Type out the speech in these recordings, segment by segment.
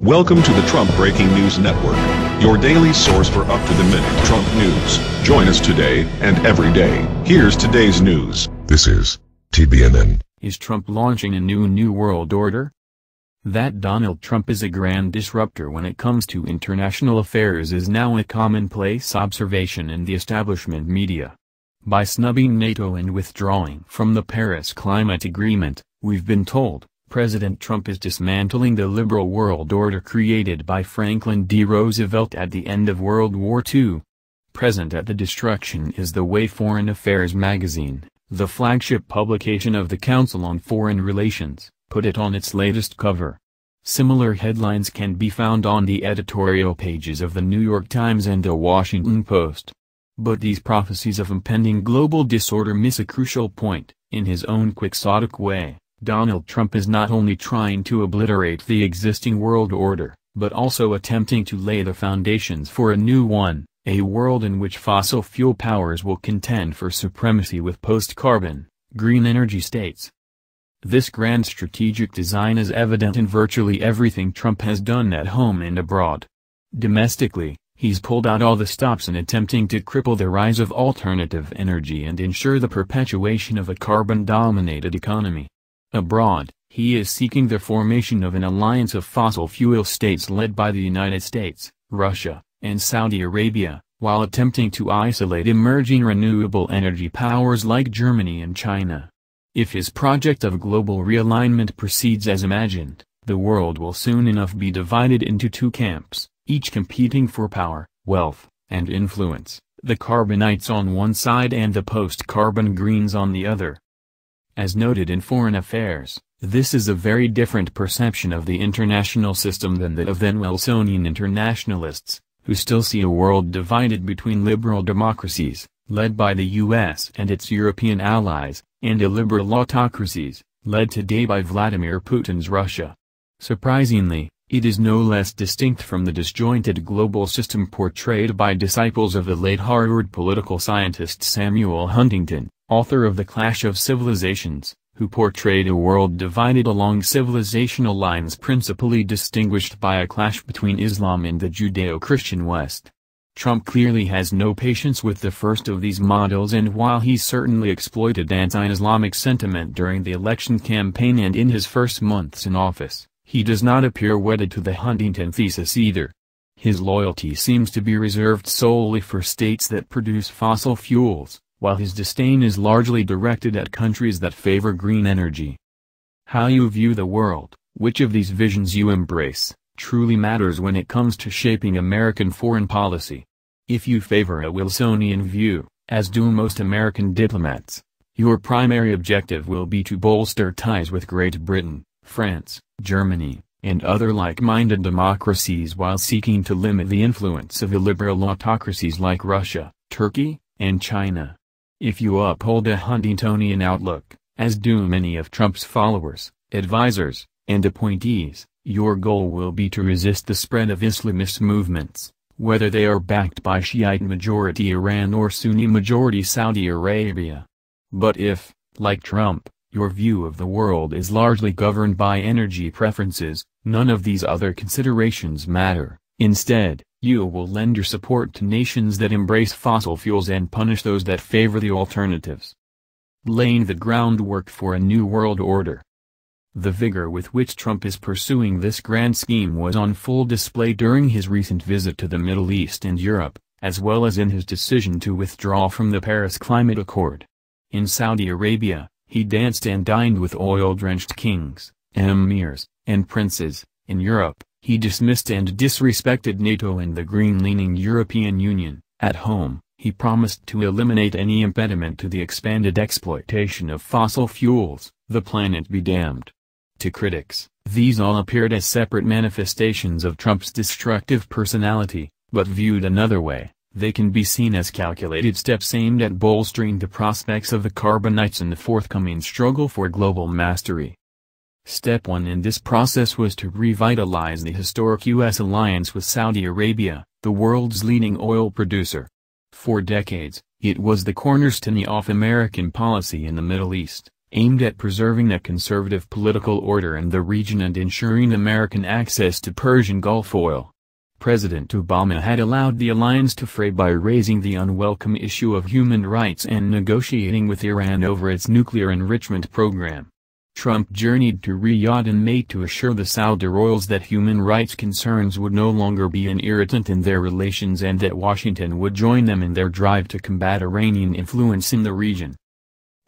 Welcome to the Trump Breaking News Network, your daily source for up-to-the-minute Trump news. Join us today and every day. Here's today's news. This is TBNN. Is Trump launching a new world order? That Donald Trump is a grand disruptor when it comes to international affairs is now a commonplace observation in the establishment media. By snubbing NATO and withdrawing from the Paris Climate Agreement, we've been told, President Trump is dismantling the liberal world order created by Franklin D. Roosevelt at the end of World War II. Present at the destruction is the Way Foreign Affairs magazine, the flagship publication of the Council on Foreign Relations, put it on its latest cover. Similar headlines can be found on the editorial pages of the New York Times and the Washington Post. But these prophecies of impending global disorder miss a crucial point. In his own quixotic way, Donald Trump is not only trying to obliterate the existing world order, but also attempting to lay the foundations for a new one, a world in which fossil fuel powers will contend for supremacy with post-carbon, green energy states. This grand strategic design is evident in virtually everything Trump has done at home and abroad. Domestically, he's pulled out all the stops in attempting to cripple the rise of alternative energy and ensure the perpetuation of a carbon-dominated economy. Abroad, he is seeking the formation of an alliance of fossil fuel states led by the United States, Russia, and Saudi Arabia, while attempting to isolate emerging renewable energy powers like Germany and China. If his project of global realignment proceeds as imagined, the world will soon enough be divided into two camps, each competing for power, wealth, and influence, the carbonites on one side and the post-carbon greens on the other. As noted in Foreign Affairs, this is a very different perception of the international system than that of then Wilsonian internationalists, who still see a world divided between liberal democracies, led by the US and its European allies, and illiberal autocracies, led today by Vladimir Putin's Russia. Surprisingly, it is no less distinct from the disjointed global system portrayed by disciples of the late Harvard political scientist Samuel Huntington, author of The Clash of Civilizations, who portrayed a world divided along civilizational lines principally distinguished by a clash between Islam and the Judeo-Christian West. Trump clearly has no patience with the first of these models, and while he certainly exploited anti-Islamic sentiment during the election campaign and in his first months in office, he does not appear wedded to the Huntington thesis either. His loyalty seems to be reserved solely for states that produce fossil fuels, while his disdain is largely directed at countries that favor green energy. How you view the world, which of these visions you embrace, truly matters when it comes to shaping American foreign policy. If you favor a Wilsonian view, as do most American diplomats, your primary objective will be to bolster ties with Great Britain, France, Germany, and other like-minded democracies while seeking to limit the influence of illiberal autocracies like Russia, Turkey, and China. If you uphold a Huntingtonian outlook, as do many of Trump's followers, advisors, and appointees, your goal will be to resist the spread of Islamist movements, whether they are backed by Shiite-majority Iran or Sunni-majority Saudi Arabia. But if, like Trump, your view of the world is largely governed by energy preferences, none of these other considerations matter. Instead, you will lend your support to nations that embrace fossil fuels and punish those that favor the alternatives. Laying the groundwork for a new world order. The vigor with which Trump is pursuing this grand scheme was on full display during his recent visit to the Middle East and Europe, as well as in his decision to withdraw from the Paris Climate Accord. In Saudi Arabia, he danced and dined with oil-drenched kings, emirs, and princes. In Europe, he dismissed and disrespected NATO and the green-leaning European Union. At home, he promised to eliminate any impediment to the expanded exploitation of fossil fuels, the planet be damned. To critics, these all appeared as separate manifestations of Trump's destructive personality, but viewed another way, they can be seen as calculated steps aimed at bolstering the prospects of the carbonites in the forthcoming struggle for global mastery. Step 1 in this process was to revitalize the historic U.S. alliance with Saudi Arabia, the world's leading oil producer. For decades, it was the cornerstone of American policy in the Middle East, aimed at preserving a conservative political order in the region and ensuring American access to Persian Gulf oil. President Obama had allowed the alliance to fray by raising the unwelcome issue of human rights and negotiating with Iran over its nuclear enrichment program. Trump journeyed to Riyadh in May to assure the Saudi royals that human rights concerns would no longer be an irritant in their relations and that Washington would join them in their drive to combat Iranian influence in the region.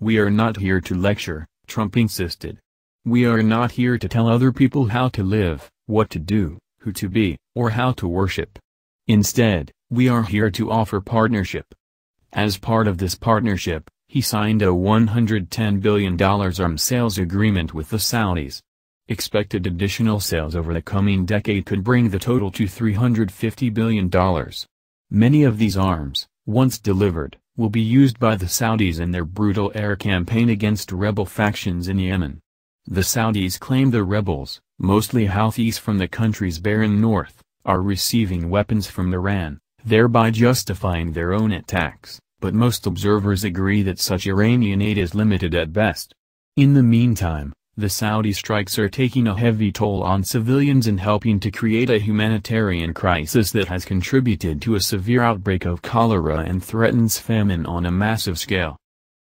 "We are not here to lecture," Trump insisted. "We are not here to tell other people how to live, what to do, who to be, or how to worship. Instead, we are here to offer partnership." As part of this partnership, he signed a $110 billion arms sales agreement with the Saudis. Expected additional sales over the coming decade could bring the total to $350 billion. Many of these arms, once delivered, will be used by the Saudis in their brutal air campaign against rebel factions in Yemen. The Saudis claim the rebels, mostly Houthis from the country's barren north, are receiving weapons from Iran, thereby justifying their own attacks, but most observers agree that such Iranian aid is limited at best. In the meantime, the Saudi strikes are taking a heavy toll on civilians and helping to create a humanitarian crisis that has contributed to a severe outbreak of cholera and threatens famine on a massive scale.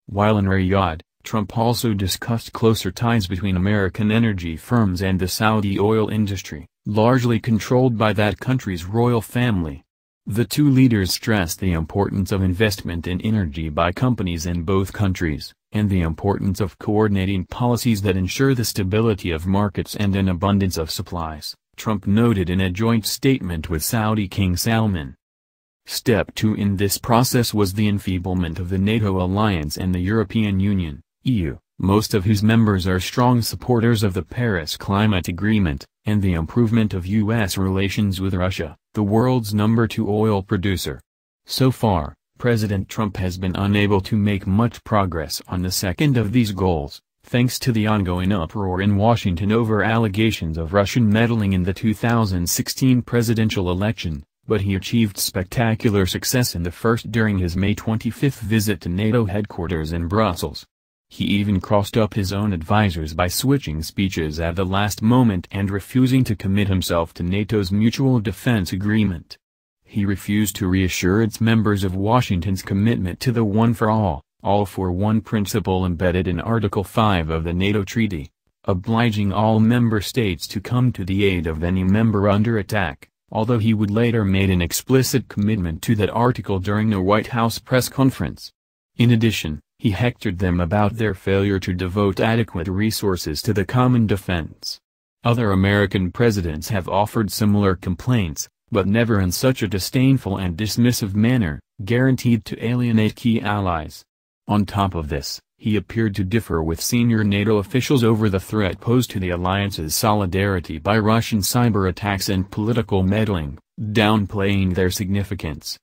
While in Riyadh, Trump also discussed closer ties between American energy firms and the Saudi oil industry, largely controlled by that country's royal family. The two leaders stressed the importance of investment in energy by companies in both countries, and the importance of coordinating policies that ensure the stability of markets and an abundance of supplies, Trump noted in a joint statement with Saudi King Salman. Step 2 in this process was the enfeeblement of the NATO alliance and the European Union, EU, most of whose members are strong supporters of the Paris Climate Agreement, and the improvement of U.S. relations with Russia, the world's number 2 oil producer. So far, President Trump has been unable to make much progress on the second of these goals, thanks to the ongoing uproar in Washington over allegations of Russian meddling in the 2016 presidential election, but he achieved spectacular success in the first during his May 25 visit to NATO headquarters in Brussels. He even crossed up his own advisors by switching speeches at the last moment and refusing to commit himself to NATO's mutual defense agreement. He refused to reassure its members of Washington's commitment to the one-for-all, all-for-one principle embedded in Article 5 of the NATO Treaty, obliging all member states to come to the aid of any member under attack, although he would later made an explicit commitment to that article during a White House press conference. In addition, he hectored them about their failure to devote adequate resources to the common defense. Other American presidents have offered similar complaints, but never in such a disdainful and dismissive manner, guaranteed to alienate key allies. On top of this, he appeared to differ with senior NATO officials over the threat posed to the alliance's solidarity by Russian cyber attacks and political meddling, downplaying their significance.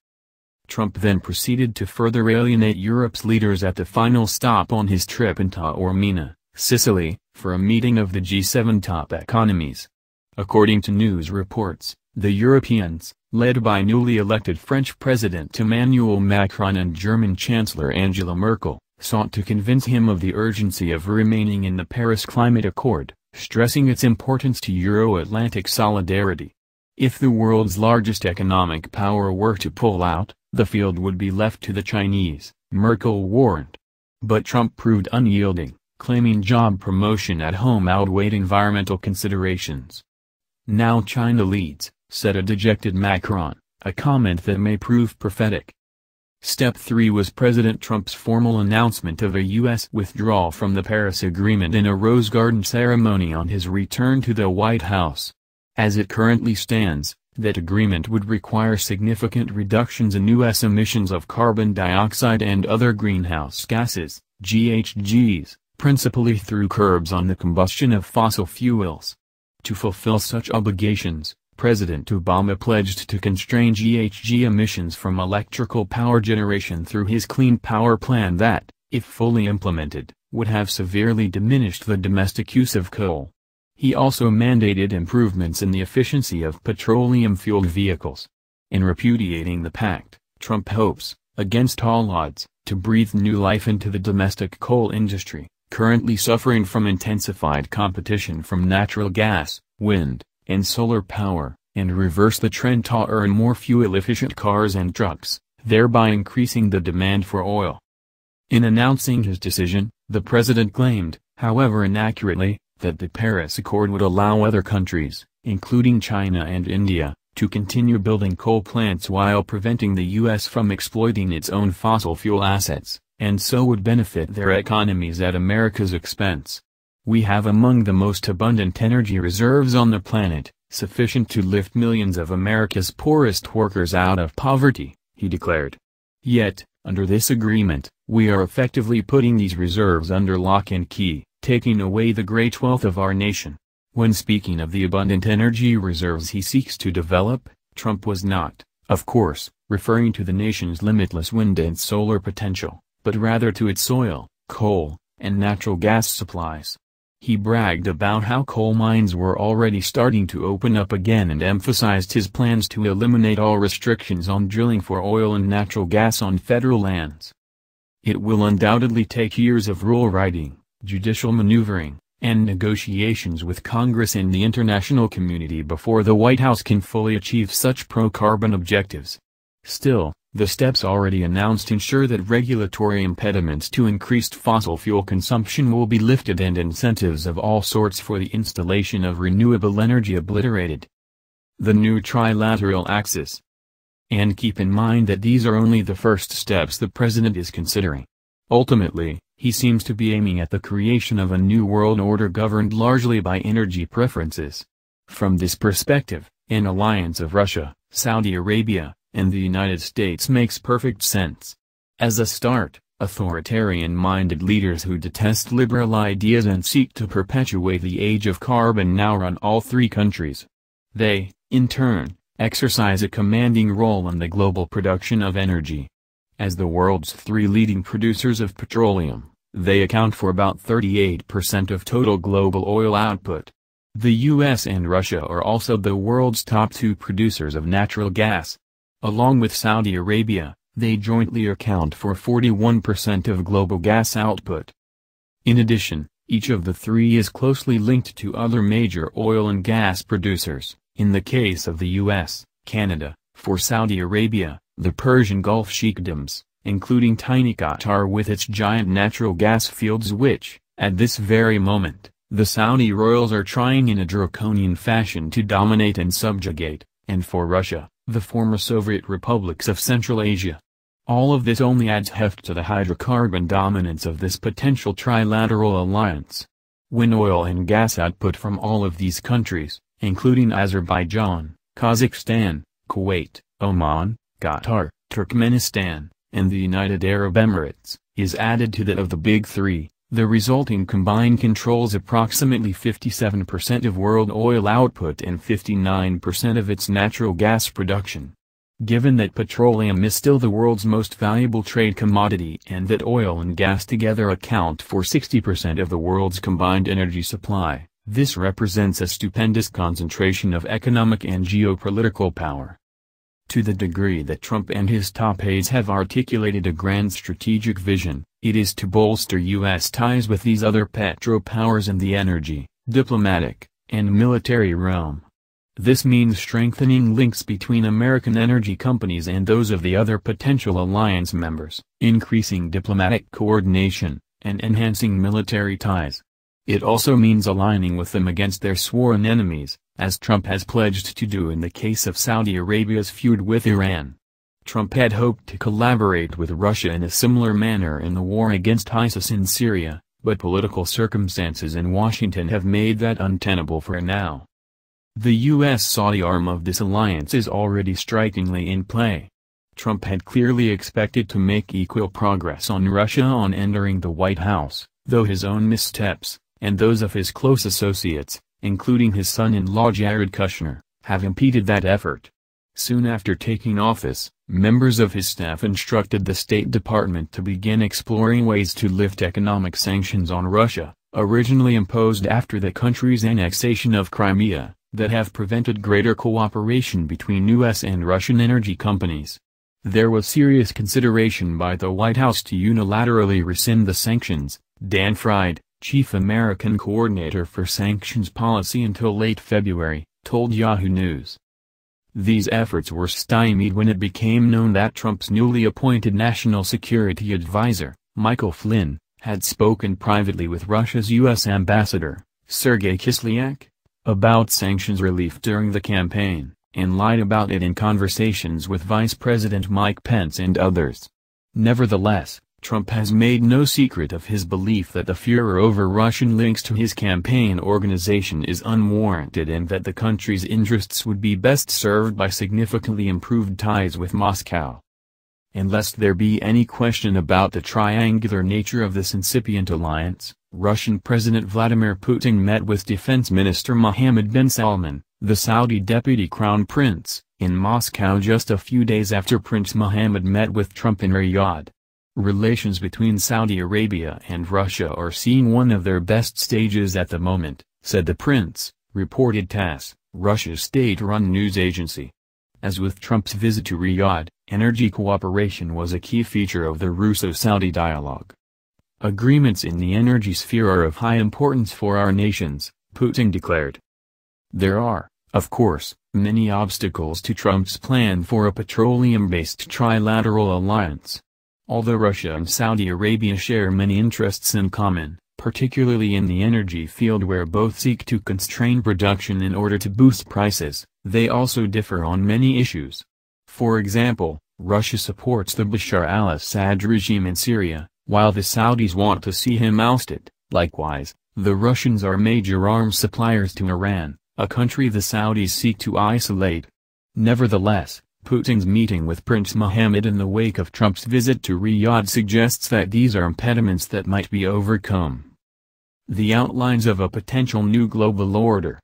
Trump then proceeded to further alienate Europe's leaders at the final stop on his trip in Taormina, Sicily, for a meeting of the G7 top economies. According to news reports, the Europeans, led by newly elected French President Emmanuel Macron and German Chancellor Angela Merkel, sought to convince him of the urgency of remaining in the Paris Climate Accord, stressing its importance to Euro-Atlantic solidarity. If the world's largest economic power were to pull out, the field would be left to the Chinese, Merkel warned. But Trump proved unyielding, claiming job promotion at home outweighed environmental considerations. "Now China leads," said a dejected Macron, a comment that may prove prophetic. Step 3 was President Trump's formal announcement of a U.S. withdrawal from the Paris Agreement in a Rose Garden ceremony on his return to the White House. As it currently stands, that agreement would require significant reductions in U.S. emissions of carbon dioxide and other greenhouse gases, GHGs, principally through curbs on the combustion of fossil fuels. To fulfill such obligations, President Obama pledged to constrain GHG emissions from electrical power generation through his Clean Power Plan that, if fully implemented, would have severely diminished the domestic use of coal. He also mandated improvements in the efficiency of petroleum-fueled vehicles. In repudiating the pact, Trump hopes, against all odds, to breathe new life into the domestic coal industry, currently suffering from intensified competition from natural gas, wind, and solar power, and reverse the trend to earn more fuel-efficient cars and trucks, thereby increasing the demand for oil. In announcing his decision, the president claimed, however inaccurately, that the Paris Accord would allow other countries, including China and India, to continue building coal plants while preventing the U.S. from exploiting its own fossil fuel assets, and so would benefit their economies at America's expense. We have among the most abundant energy reserves on the planet, sufficient to lift millions of America's poorest workers out of poverty, he declared. Yet, under this agreement, we are effectively putting these reserves under lock and key, taking away the great wealth of our nation. When speaking of the abundant energy reserves he seeks to develop, Trump was not, of course, referring to the nation's limitless wind and solar potential, but rather to its oil, coal, and natural gas supplies. He bragged about how coal mines were already starting to open up again and emphasized his plans to eliminate all restrictions on drilling for oil and natural gas on federal lands. It will undoubtedly take years of rule writing, judicial maneuvering, and negotiations with Congress and the international community before the White House can fully achieve such pro-carbon objectives. Still, the steps already announced ensure that regulatory impediments to increased fossil fuel consumption will be lifted and incentives of all sorts for the installation of renewable energy obliterated. The new trilateral axis. And keep in mind that these are only the first steps the president is considering. Ultimately, he seems to be aiming at the creation of a new world order governed largely by energy preferences. From this perspective, an alliance of Russia, Saudi Arabia, and the United States makes perfect sense. As a start, authoritarian-minded leaders who detest liberal ideas and seek to perpetuate the age of carbon now run all three countries. They, in turn, exercise a commanding role in the global production of energy. As the world's three leading producers of petroleum, they account for about 38% of total global oil output. The US and Russia are also the world's top two producers of natural gas. Along with Saudi Arabia, they jointly account for 41% of global gas output. In addition, each of the three is closely linked to other major oil and gas producers, in the case of the US, Canada, for Saudi Arabia, the Persian Gulf Sheikdoms, including tiny Qatar with its giant natural gas fields which, at this very moment, the Saudi royals are trying in a draconian fashion to dominate and subjugate, and for Russia, the former Soviet republics of Central Asia. All of this only adds heft to the hydrocarbon dominance of this potential trilateral alliance. When oil and gas output from all of these countries, including Azerbaijan, Kazakhstan, Kuwait, Oman, Qatar, Turkmenistan, and the United Arab Emirates, is added to that of the Big Three, the resulting combine controls approximately 57% of world oil output and 59% of its natural gas production. Given that petroleum is still the world's most valuable trade commodity and that oil and gas together account for 60% of the world's combined energy supply, this represents a stupendous concentration of economic and geopolitical power. To the degree that Trump and his top aides have articulated a grand strategic vision, it is to bolster U.S. ties with these other petropowers in the energy, diplomatic, and military realm. This means strengthening links between American energy companies and those of the other potential alliance members, increasing diplomatic coordination, and enhancing military ties. It also means aligning with them against their sworn enemies, as Trump has pledged to do in the case of Saudi Arabia's feud with Iran. Trump had hoped to collaborate with Russia in a similar manner in the war against ISIS in Syria, but political circumstances in Washington have made that untenable for now. The U.S.-Saudi arm of this alliance is already strikingly in play. Trump had clearly expected to make equal progress on Russia on entering the White House, though his own missteps, and those of his close associates, including his son-in-law Jared Kushner, have impeded that effort. Soon after taking office, members of his staff instructed the State Department to begin exploring ways to lift economic sanctions on Russia, originally imposed after the country's annexation of Crimea, that have prevented greater cooperation between U.S. and Russian energy companies. There was serious consideration by the White House to unilaterally rescind the sanctions, Dan Fried, chief American coordinator for sanctions policy until late February, told Yahoo News. These efforts were stymied when it became known that Trump's newly appointed National Security Advisor, Michael Flynn, had spoken privately with Russia's U.S. Ambassador, Sergei Kislyak, about sanctions relief during the campaign, and lied about it in conversations with Vice President Mike Pence and others. Nevertheless, Trump has made no secret of his belief that the furor over Russian links to his campaign organization is unwarranted and that the country's interests would be best served by significantly improved ties with Moscow. And lest there be any question about the triangular nature of this incipient alliance, Russian President Vladimir Putin met with Defense Minister Mohammed bin Salman, the Saudi Deputy Crown Prince, in Moscow just a few days after Prince Mohammed met with Trump in Riyadh. Relations between Saudi Arabia and Russia are seeing one of their best stages at the moment, said the prince, reported TASS, Russia's state-run news agency. As with Trump's visit to Riyadh, energy cooperation was a key feature of the Russo-Saudi dialogue. Agreements in the energy sphere are of high importance for our nations, Putin declared. There are, of course, many obstacles to Trump's plan for a petroleum-based trilateral alliance. Although Russia and Saudi Arabia share many interests in common, particularly in the energy field where both seek to constrain production in order to boost prices, they also differ on many issues. For example, Russia supports the Bashar al-Assad regime in Syria, while the Saudis want to see him ousted. Likewise, the Russians are major arms suppliers to Iran, a country the Saudis seek to isolate. Nevertheless, Putin's meeting with Prince Mohammed in the wake of Trump's visit to Riyadh suggests that these are impediments that might be overcome. The outlines of a potential new global order.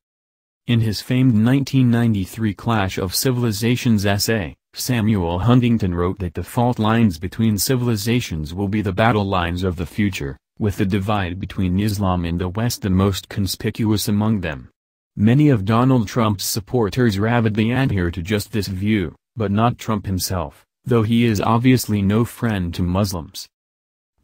In his famed 1993 Clash of Civilizations essay, Samuel Huntington wrote that the fault lines between civilizations will be the battle lines of the future, with the divide between Islam and the West the most conspicuous among them. Many of Donald Trump's supporters rabidly adhere to just this view, but not Trump himself, though he is obviously no friend to Muslims.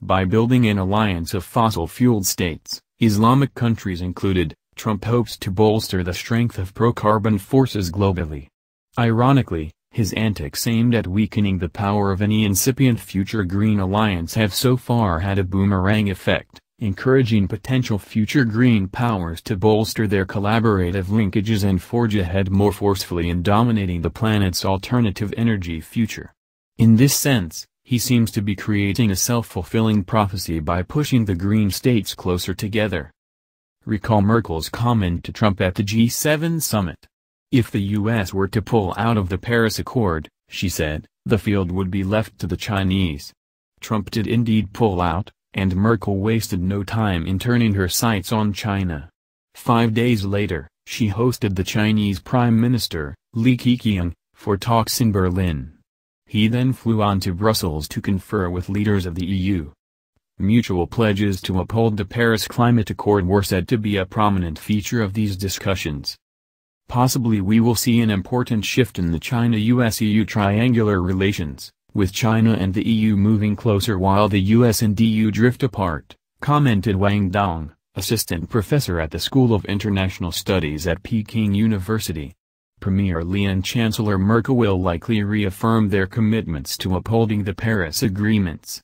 By building an alliance of fossil-fueled states, Islamic countries included, Trump hopes to bolster the strength of pro-carbon forces globally. Ironically, his antics aimed at weakening the power of any incipient future green alliance have so far had a boomerang effect, encouraging potential future green powers to bolster their collaborative linkages and forge ahead more forcefully in dominating the planet's alternative energy future. In this sense, he seems to be creating a self-fulfilling prophecy by pushing the green states closer together. Recall Merkel's comment to Trump at the G7 summit. If the U.S. were to pull out of the Paris Accord, she said, the field would be left to the Chinese. Trump did indeed pull out, and Merkel wasted no time in turning her sights on China. 5 days later, she hosted the Chinese Prime Minister, Li Keqiang, for talks in Berlin. He then flew on to Brussels to confer with leaders of the EU. Mutual pledges to uphold the Paris Climate Accord were said to be a prominent feature of these discussions. Possibly we will see an important shift in the China-US-EU triangular relations, with China and the EU moving closer while the US and EU drift apart, commented Wang Dong, assistant professor at the School of International Studies at Peking University. Premier Li and Chancellor Merkel will likely reaffirm their commitments to upholding the Paris agreements.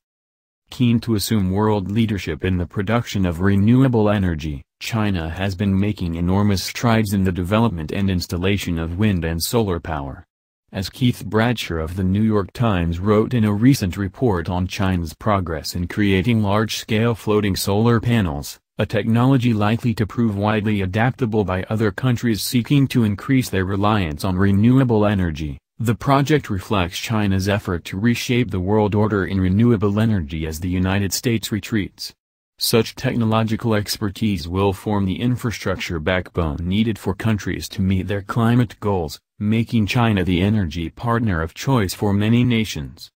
Keen to assume world leadership in the production of renewable energy, China has been making enormous strides in the development and installation of wind and solar power. As Keith Bradshaw of the New York Times wrote in a recent report on China's progress in creating large-scale floating solar panels, a technology likely to prove widely adaptable by other countries seeking to increase their reliance on renewable energy, the project reflects China's effort to reshape the world order in renewable energy as the United States retreats. Such technological expertise will form the infrastructure backbone needed for countries to meet their climate goals, making China the energy partner of choice for many nations.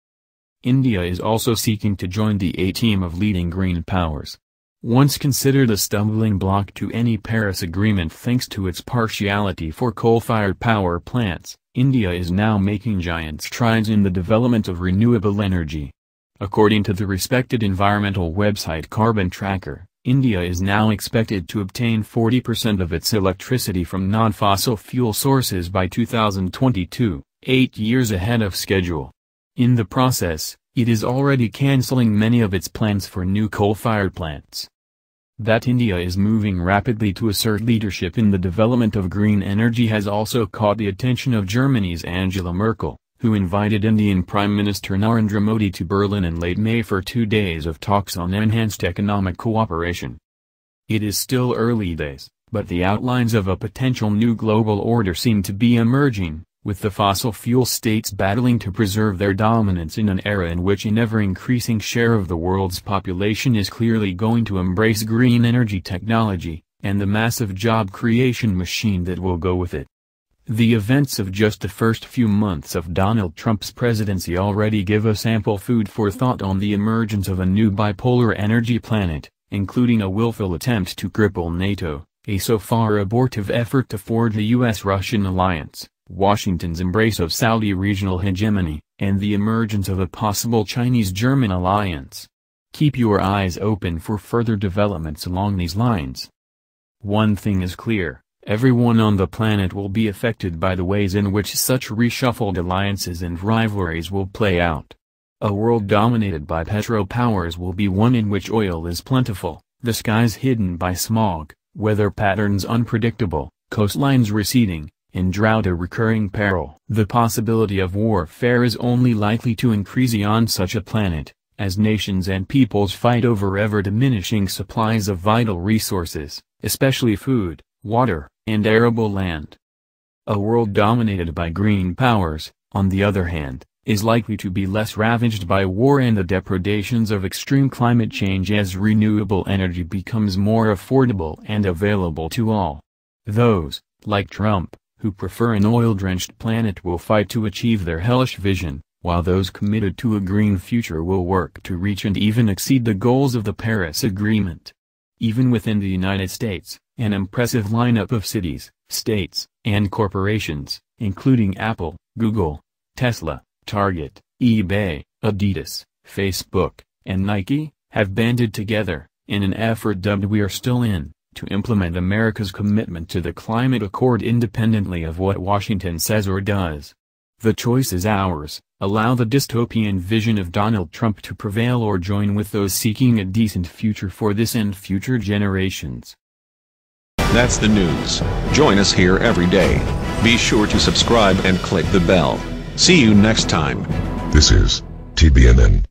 India is also seeking to join the A-team of leading green powers. Once considered a stumbling block to any Paris Agreement thanks to its partiality for coal-fired power plants, India is now making giant strides in the development of renewable energy. According to the respected environmental website Carbon Tracker, India is now expected to obtain 40% of its electricity from non-fossil fuel sources by 2022, 8 years ahead of schedule. In the process, it is already cancelling many of its plans for new coal-fired plants. That India is moving rapidly to assert leadership in the development of green energy has also caught the attention of Germany's Angela Merkel, who invited Indian Prime Minister Narendra Modi to Berlin in late May for 2 days of talks on enhanced economic cooperation. It is still early days, but the outlines of a potential new global order seem to be emerging, with the fossil fuel states battling to preserve their dominance in an era in which an ever-increasing share of the world's population is clearly going to embrace green energy technology, and the massive job creation machine that will go with it. The events of just the first few months of Donald Trump's presidency already give us ample food for thought on the emergence of a new bipolar energy planet, including a willful attempt to cripple NATO, a so far abortive effort to forge a US-Russian alliance, Washington's embrace of Saudi regional hegemony, and the emergence of a possible Chinese-German alliance. Keep your eyes open for further developments along these lines. One thing is clear. Everyone on the planet will be affected by the ways in which such reshuffled alliances and rivalries will play out. A world dominated by petro-powers will be one in which oil is plentiful, the skies hidden by smog, weather patterns unpredictable, coastlines receding, and drought a recurring peril. The possibility of warfare is only likely to increase on such a planet, as nations and peoples fight over ever-diminishing supplies of vital resources, especially food, water, and arable land. A world dominated by green powers, on the other hand, is likely to be less ravaged by war and the depredations of extreme climate change as renewable energy becomes more affordable and available to all. Those, like Trump, who prefer an oil-drenched planet will fight to achieve their hellish vision, while those committed to a green future will work to reach and even exceed the goals of the Paris Agreement. Even within the United States, an impressive lineup of cities, states, and corporations, including Apple, Google, Tesla, Target, eBay, Adidas, Facebook, and Nike, have banded together, in an effort dubbed We Are Still In, to implement America's commitment to the climate accord independently of what Washington says or does. The choice is ours: allow the dystopian vision of Donald Trump to prevail or join with those seeking a decent future for this and future generations. That's the news. Join us here every day. Be sure to subscribe and click the bell. See you next time. This is TBNN.